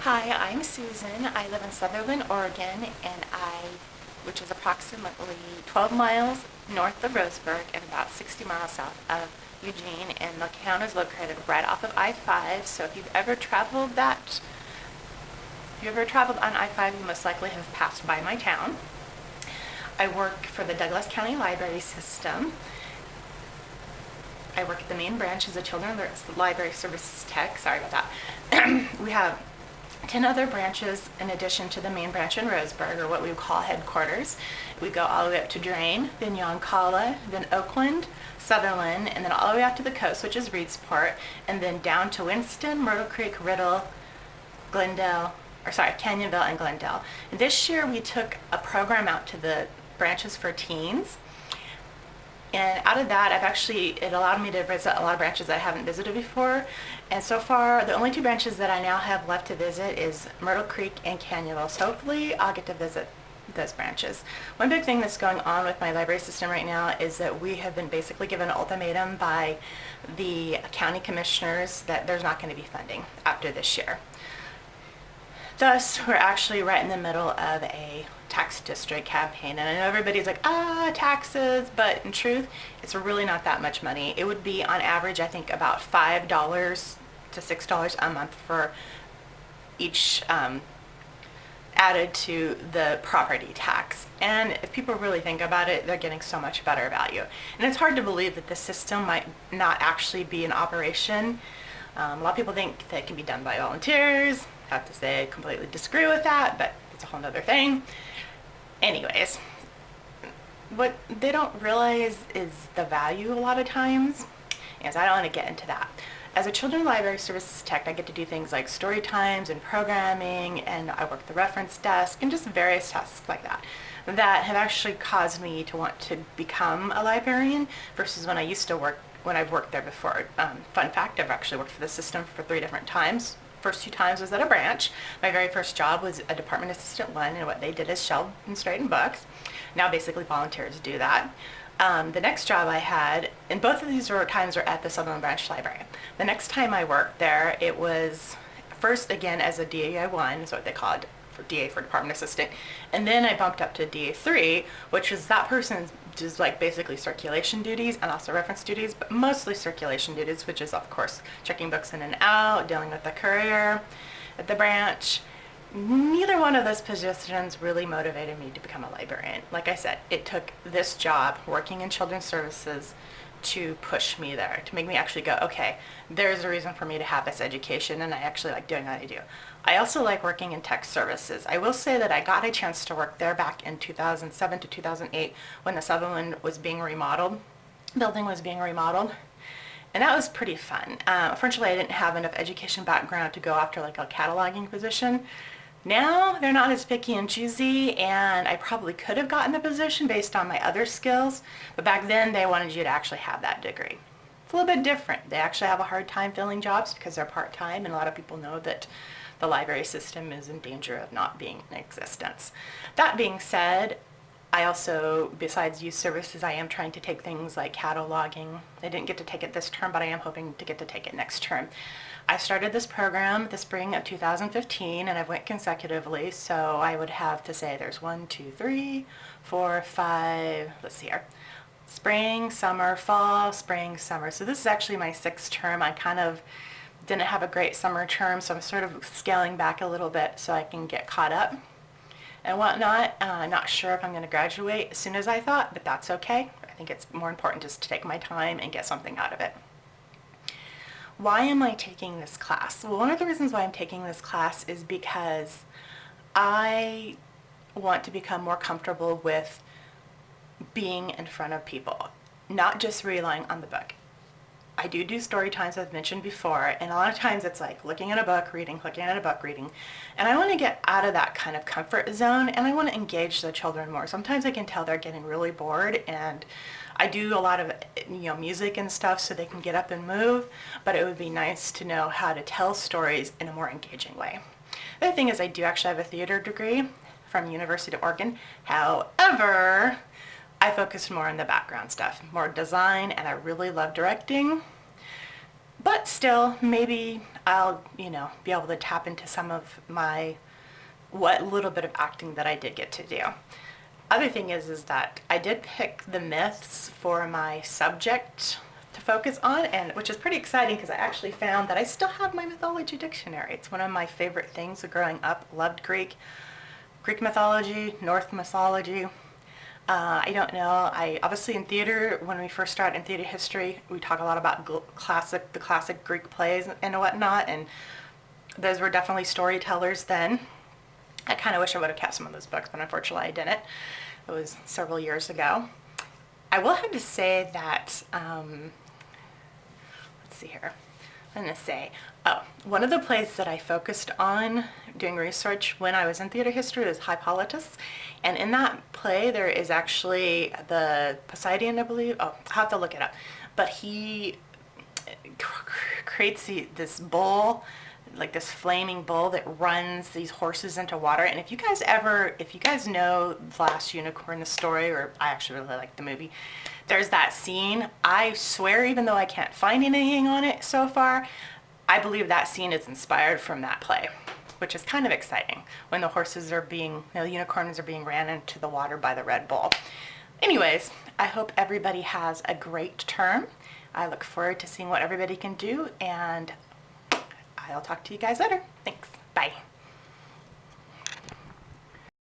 Hi, I'm Susan. I live in Sutherland, Oregon, which is approximately 12 miles north of Roseburg and about 60 miles south of Eugene, and the town is located right off of I-5. So if you've ever traveled on I-5, you most likely have passed by my town. I work for the Douglas County Library System. I work at the main branch as a Children's Library Services Tech. Sorry about that. We have 10 other branches in addition to the main branch in Roseburg, or what we call headquarters. We go all the way up to Drain, then Yoncalla, then Oakland, Sutherland, and then all the way out to the coast, which is Reedsport, and then down to Winston, Myrtle Creek, Riddle, Canyonville, and Glendale. This year we took a program out to the branches for teens. And out of that, it allowed me to visit a lot of branches that I haven't visited before. And so far, the only two branches that I now have left to visit is Myrtle Creek and Canyonville. So hopefully I'll get to visit those branches. One big thing that's going on with my library system right now is that we have been basically given an ultimatum by the county commissioners that there's not going to be funding after this year. Thus, we're actually right in the middle of a tax district campaign, and I know everybody's like, taxes, but in truth, it's really not that much money. It would be on average, I think, about $5 to $6 a month for each added to the property tax. And if people really think about it, they're getting so much better value. And it's hard to believe that the system might not actually be in operation. A lot of people think that it can be done by volunteers. I have to say I completely disagree with that, but it's a whole other thing. Anyways, what they don't realize is the value a lot of times, and I don't want to get into that. As a Children's Library Services Tech, I get to do things like story times and programming, and I work the reference desk and just various tasks like that have actually caused me to want to become a librarian versus when I've worked there before. Fun fact, I've actually worked for the system for 3 different times. First 2 times was at a branch. My very first job was a department assistant 1, and what they did is shelve and straighten books. Now basically volunteers do that. The next job I had, and both of these times were at the Sutherland Branch Library. The next time I worked there, it was first again as a DA1, is what they call it, for DA for department assistant, and then I bumped up to DA3, which is that person's just like basically circulation duties and also reference duties, but mostly circulation duties, which is of course checking books in and out, dealing with the courier at the branch. Neither one of those positions really motivated me to become a librarian. Like I said, it took this job working in children's services to push me there, to make me actually go, okay, there's a reason for me to have this education, and I actually like doing what I do. I also like working in tech services. I will say that I got a chance to work there back in 2007 to 2008 when the Sutherland was being remodeled, building was being remodeled, and that was pretty fun. Unfortunately, I didn't have enough education background to go after like a cataloging position. Now they're not as picky and choosy, and I probably could have gotten the position based on my other skills, but back then they wanted you to actually have that degree. It's a little bit different. They actually have a hard time filling jobs because they're part-time, and a lot of people know that the library system is in danger of not being in existence. That being said, I also, besides youth services, I am trying to take things like cataloging. I didn't get to take it this term, but I am hoping to get to take it next term. I started this program the spring of 2015, and I've went consecutively, so I would have to say there's 1, 2, 3, 4, 5, let's see here. Spring, summer, fall, spring, summer. So this is actually my 6th term. I kind of didn't have a great summer term, so I'm sort of scaling back a little bit so I can get caught up and whatnot. I'm not sure if I'm going to graduate as soon as I thought, but that's okay. I think it's more important just to take my time and get something out of it. Why am I taking this class? Well, one of the reasons why I'm taking this class is because I want to become more comfortable with being in front of people, not just relying on the book. I do story times, I've mentioned before, and a lot of times it's like looking at a book, reading, looking at a book, reading. And I want to get out of that kind of comfort zone, and I want to engage the children more. Sometimes I can tell they're getting really bored, and I do a lot of music and stuff so they can get up and move, but it would be nice to know how to tell stories in a more engaging way. The other thing is I do actually have a theater degree from University of Oregon. However, I focused more on the background stuff, more design, and I really love directing. But still, maybe I'll, be able to tap into some of my, what little bit of acting that I did get to do. Other thing is that I did pick the myths for my subject to focus on, and which is pretty exciting because I actually found that I still have my mythology dictionary. It's one of my favorite things growing up. Loved Greek mythology, Norse mythology. I don't know. I obviously in theater, when we first started in theater history, we talk a lot about the classic Greek plays and whatnot, and those were definitely storytellers then. I kind of wish I would have kept some of those books, but unfortunately I didn't. It was several years ago. I will have to say that, let's see here. I'm going to say, one of the plays that I focused on doing research when I was in theater history was Hippolytus. And in that play, there is actually the Poseidon, I believe. Oh, I'll have to look it up. But he creates this bull, like this flaming bull that runs these horses into water. And if you guys know The Last Unicorn, the story, or I actually really like the movie, there's that scene. I swear, even though I can't find anything on it so far, I believe that scene is inspired from that play, which is kind of exciting when the unicorns are being ran into the water by the Red Bull. Anyways, I hope everybody has a great term. I look forward to seeing what everybody can do, and I'll talk to you guys later. Thanks. Bye.